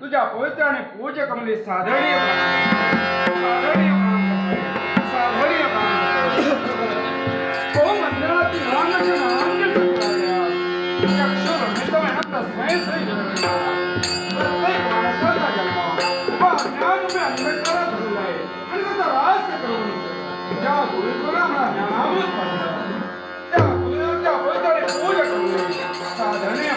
तुझ्या पवित्र आणि पूज्य कमली साधरणीय साधरणीय साधरणीय तो मंदिरातील रांगच्या प्रत्येक माणसाचा जन्म हा ज्ञानमय अंधकारात झालेला आहे आणि त्याचा रहस्य करून ज्या गुरुकुला मला ज्ञानामृत पडलं त्या गुरुच्या पवित्र आणि पूज्य कमली साधरणीय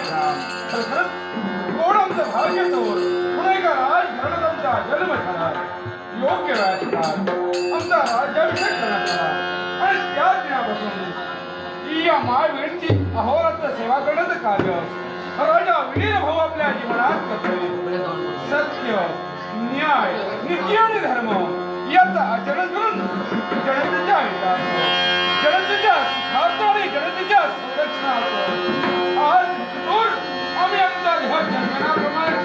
कोण आमचं भाग्य तोड पुणेकर आज धरणचा जन्म झाला योग्य वेळात आमचा राज्याभिषेक करण्यात आला आणि त्या दिनापासून या मायवीरची अहोरात्र सेवा करण्याचं कार्य राजा वीर भाऊ आपल्या जीवनात करतोय. सत्य न्याय नीती आणि धर्म याचा आचरण करून जनतेच्या हितार्थ जनतेच्या सुखार्थ आणि जनतेच्या संरक्षणार्थ आज आम्ही आमचा ह्या चंदनाप्रमाणे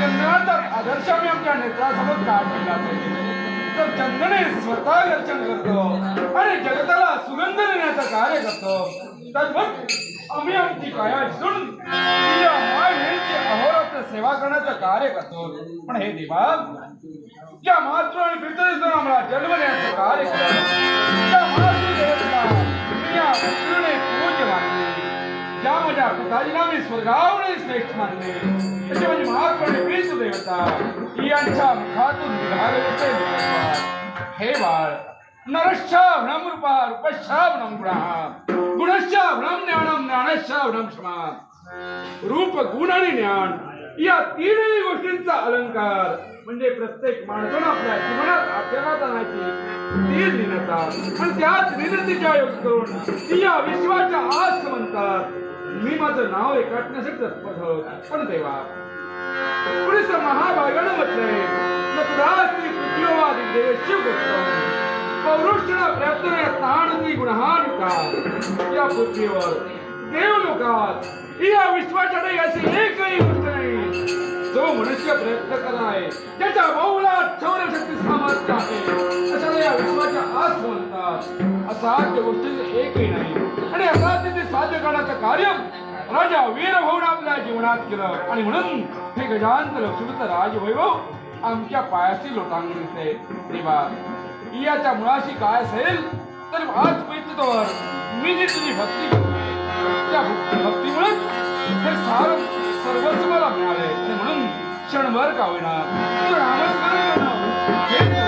चंदनाचा आदर्श आम्ही आमच्या नेत्रासमोर काढलेला असेल तर चंदने स्वतः दर्शन करतो आणि जगताला सुगंध देण्याचं कार्य करतो. तद्वत आम्ही आमची काया सोडून या मायेची अहोरात्र सेवा करण्याचं कार्य करतो. पण हे देवा या मातृ आणि पितृ आम्हाला जन्म देण्याचं कार्य करतो. त्या मातृदेवतेला मी या पितृने पूज्य मानले. ज्या माझ्या पिताजीला मी स्वर्गावणे श्रेष्ठ मानले तसे माझी मातृ आणि पितृ देवता यांच्या मुखातून निघालेले हे बाळ नरश्चावणं रूपा रूपश्चावणं गुणः गुणश्चावणं ज्ञानं ज्ञानश्चावणं क्षमा. रूप गुण आणि ज्ञान या तीनही गोष्टींचा अलंकार म्हणजे प्रत्येक माणसानं आपल्या जीवनात आचरणात आणायची ती लीनता आणि त्याच लीनतेच्या योग करून ती या विश्वाच्या आस म्हणतात. मी माझं नाव रेखाटण्यासाठी तत्पर होत पण देवा पुढे महाभागानं म्हटलंय नतदास्ती पृथ्वीवादी देवेश्व गोष्ट पौरुषणा प्रयत्न ताणती गुणहानिका या पृथ्वीवर देवलोकात या विश्वाच्या अशी एकही गोष्ट नाही जो मनुष्य प्रयत्न करणार आहे ज्याच्या बहुलात शौर्यशक्ती सामर्थ्य आहे अशा या विश्वाच्या आस म्हणतात. असाध्य गोष्टी एकही नाही आणि असाध्य ते साध्य करण्याचं कार्य राजा वीरभाऊने आपल्या जीवनात केलं आणि म्हणून हे गजांत लक्ष्मीचं राजवैभव आमच्या पायाशी लोटांगण दिसते. देवा याच्या मुळाशी काय असेल तर आजपर्यंतवर मी जी तुझी भक्ती करते त्या भक्तीमुळे हे सारं सर्वस्व मला मिळाले आणि म्हणून क्षणभर का होईना तुझं नामस्मरण करणं